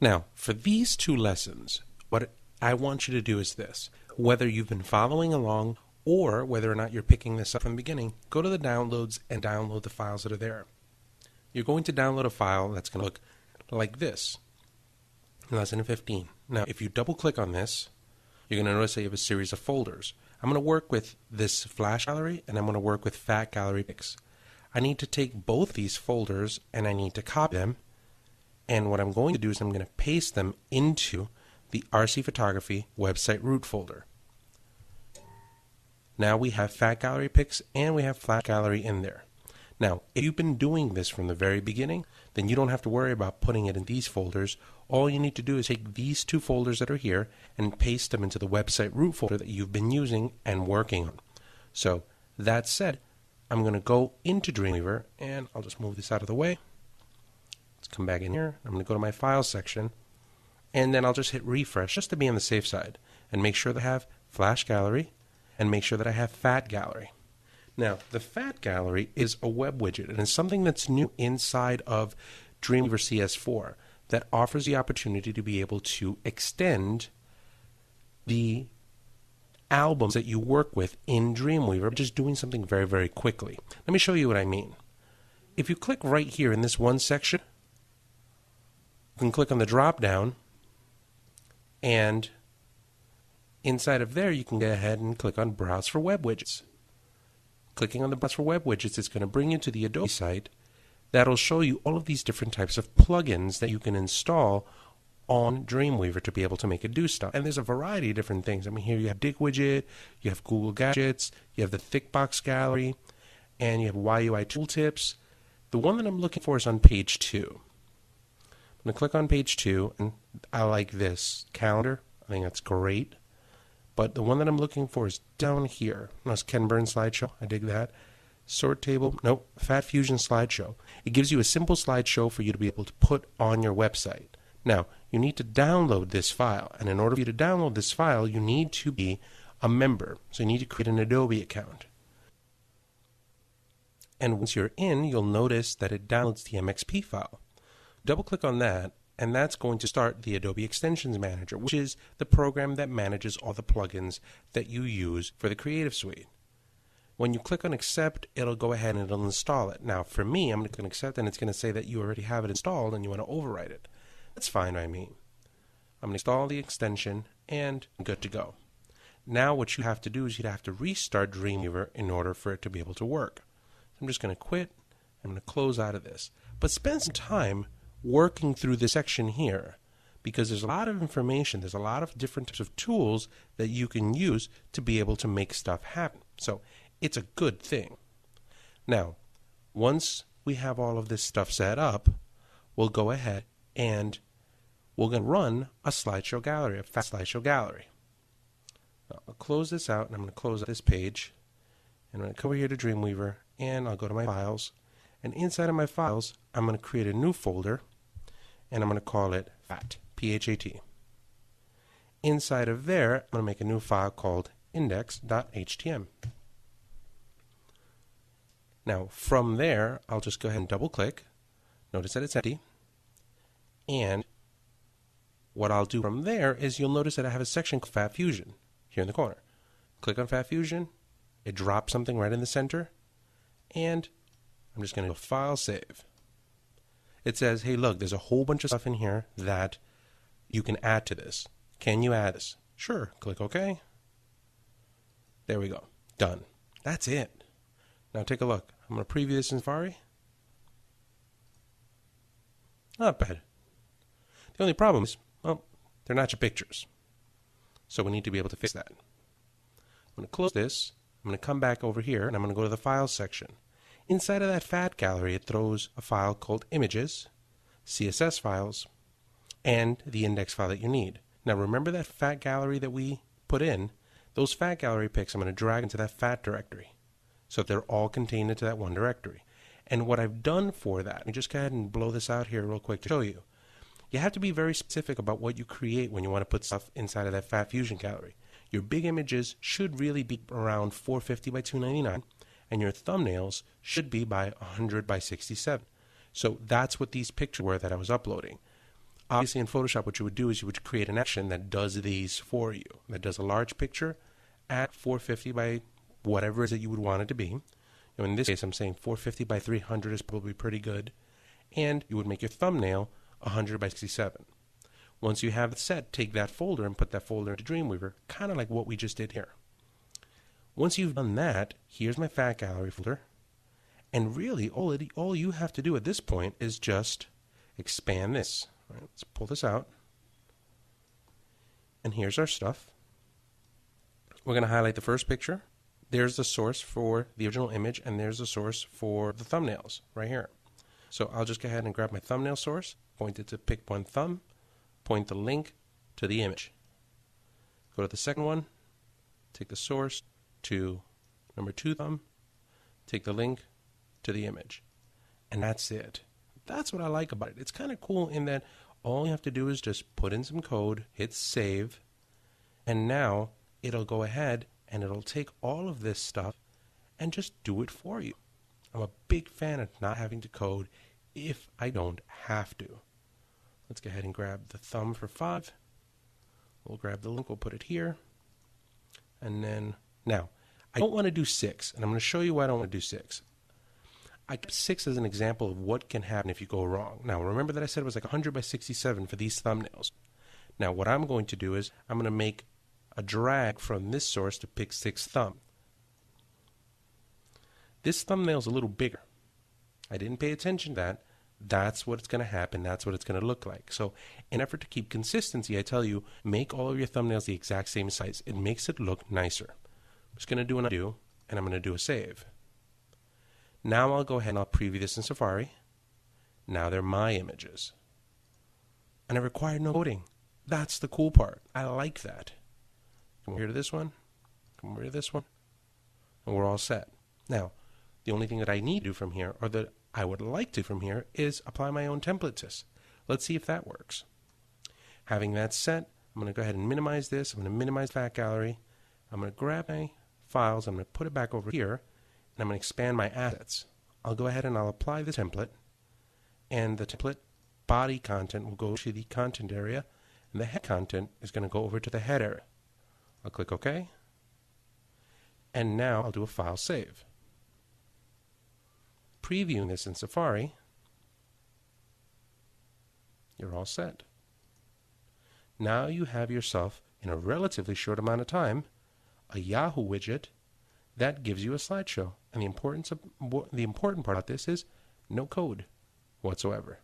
Now, for these two lessons, what I want you to do is this. Whether you've been following along or whether or not you're picking this up from the beginning, go to the downloads and download the files that are there. You're going to download a file that's going to look like this. Lesson 15. Now, if you double click on this, you're going to notice that you have a series of folders. I'm going to work with this Flash Gallery and I'm going to work with Fat Gallery Pics. I need to take both these folders and I need to copy them. And what I'm going to do is I'm going to paste them into the RC Photography website root folder. Now we have Fat Gallery Pics and we have Flash Gallery in there. Now, if you've been doing this from the very beginning, then you don't have to worry about putting it in these folders. All you need to do is take these two folders that are here and paste them into the website root folder that you've been using and working on. So, that said, I'm going to go into DreamWeaver, and I'll just move this out of the way. Let's come back in here. I'm going to go to my Files section, and then I'll just hit refresh just to be on the safe side, and make sure that I have Flash Gallery, and make sure that I have Fat Gallery. Now, the Fat Gallery is a web widget, and it's something that's new inside of DreamWeaver CS4 that offers the opportunity to be able to extend the albums that you work with in DreamWeaver, just doing something very, very quickly. Let me show you what I mean. If you click right here in this one section, you can click on the drop down, and inside of there you can go ahead and click on Browse for Web Widgets. Clicking on the Browse for Web Widgets is going to bring you to the Adobe site that'll show you all of these different types of plugins that you can install on DreamWeaver to be able to make it do stuff. And there's a variety of different things. I mean, here you have Dig Widget, you have Google Gadgets, you have the Thickbox Gallery, and you have YUI Tooltips. The one that I'm looking for is on page 2. I'm going to click on page 2, and I like this calendar. I think that's great. But the one that I'm looking for is down here. That's Ken Burns slideshow. I dig that. Sort table. Nope. Fat Fusion slideshow. It gives you a simple slideshow for you to be able to put on your website. Now, you need to download this file. And in order for you to download this file, you need to be a member. So you need to create an Adobe account. And once you're in, you'll notice that it downloads the MXP file. Double click on that. And that's going to start the Adobe Extensions Manager, which is the program that manages all the plugins that you use for the Creative Suite. When you click on Accept, it'll go ahead and it'll install it. Now, for me, I'm going to click on Accept, and it's going to say that you already have it installed and you want to overwrite it. That's fine by me. I'm going to install the extension, and I'm good to go. Now, what you have to do is you'd have to restart DreamWeaver in order for it to be able to work. I'm just going to quit. I'm going to close out of this. But spend some time working through this section here, because there's a lot of information, there's a lot of different types of tools that you can use to be able to make stuff happen. So it's a good thing. Now, once we have all of this stuff set up, we'll go ahead and we're going to run a slideshow gallery, a fast slideshow gallery. Now, I'll close this out, and I'm going to close out this page, and I'm going to come over here to DreamWeaver, and I'll go to my files, and inside of my files, I'm going to create a new folder, and I'm going to call it FAT, P-H-A-T. Inside of there, I'm going to make a new file called index.htm. Now, from there, I'll just go ahead and double-click. Notice that it's empty. And what I'll do from there is you'll notice that I have a section called Fat Fusion here in the corner. Click on Fat Fusion. It drops something right in the center. And I'm just going to go File, Save. It says, hey, look, there's a whole bunch of stuff in here that you can add to this. Can you add this? Sure. Click OK. There we go. Done. That's it. Now take a look. I'm going to preview this in Safari. Not bad. The only problem is, well, they're not your pictures. So we need to be able to fix that. I'm going to close this. I'm going to come back over here, and I'm going to go to the Files section. Inside of that Fat Gallery, it throws a file called Images, CSS files, and the index file that you need. Now remember that Fat Gallery that we put in? Those Fat Gallery pics I'm going to drag into that Fat directory. So they're all contained into that one directory. And what I've done for that, let me just go ahead and blow this out here real quick to show you. You have to be very specific about what you create when you want to put stuff inside of that Fat Fusion gallery. Your big images should really be around 450 by 299. And your thumbnails should be by 100 by 67. So that's what these pictures were that I was uploading. Obviously in Photoshop what you would do is you would create an action that does these for you, that does a large picture at 450 by whatever it is that you would want it to be. In this case I'm saying 450 by 300 is probably pretty good, and you would make your thumbnail 100 by 67. Once you have it set, take that folder and put that folder into DreamWeaver, kind of like what we just did here. Once you've done that, here's my Fat Gallery folder. And really, all you have to do at this point is just expand this. All right, let's pull this out. And here's our stuff. We're going to highlight the first picture. There's the source for the original image, and there's the source for the thumbnails right here. So I'll just go ahead and grab my thumbnail source, point it to pick one thumb, point the link to the image. Go to the second one, take the source to number 2 thumb, take the link to the image. And that's it. That's what I like about it. It's kind of cool in that all you have to do is just put in some code, hit save, and now it'll go ahead and it'll take all of this stuff and just do it for you. I'm a big fan of not having to code if I don't have to. Let's go ahead and grab the thumb for 5. We'll grab the link, we'll put it here. And then, now, I don't want to do 6, and I'm going to show you why I don't want to do 6. I kept 6 as an example of what can happen if you go wrong. Now, remember that I said it was like 100 by 67 for these thumbnails. Now, what I'm going to do is I'm going to make a drag from this source to pick 6 thumb. This thumbnail is a little bigger. I didn't pay attention to that. That's what's going to happen. That's what it's going to look like. So in an effort to keep consistency, I tell you, make all of your thumbnails the exact same size. It makes it look nicer. I'm just going to do an undo, and I'm going to do a save. Now I'll go ahead and I'll preview this in Safari. Now they're my images. And I require no coding. That's the cool part. I like that. Come over here to this one. Come over to this one. And we're all set. Now, the only thing that I need to do from here, or that I would like to from here, is apply my own template to this. Let's see if that works. Having that set, I'm going to go ahead and minimize this. I'm going to minimize Fat Gallery. I'm going to grab my files. I'm going to put it back over here. And I'm going to expand my assets. I'll go ahead and I'll apply the template. And the template body content will go to the content area. And the head content is going to go over to the head area. I'll click OK. And now I'll do a file save. Previewing this in Safari, you're all set. Now you have yourself, in a relatively short amount of time, a Yahoo widget that gives you a slideshow. And the important part about this is no code whatsoever.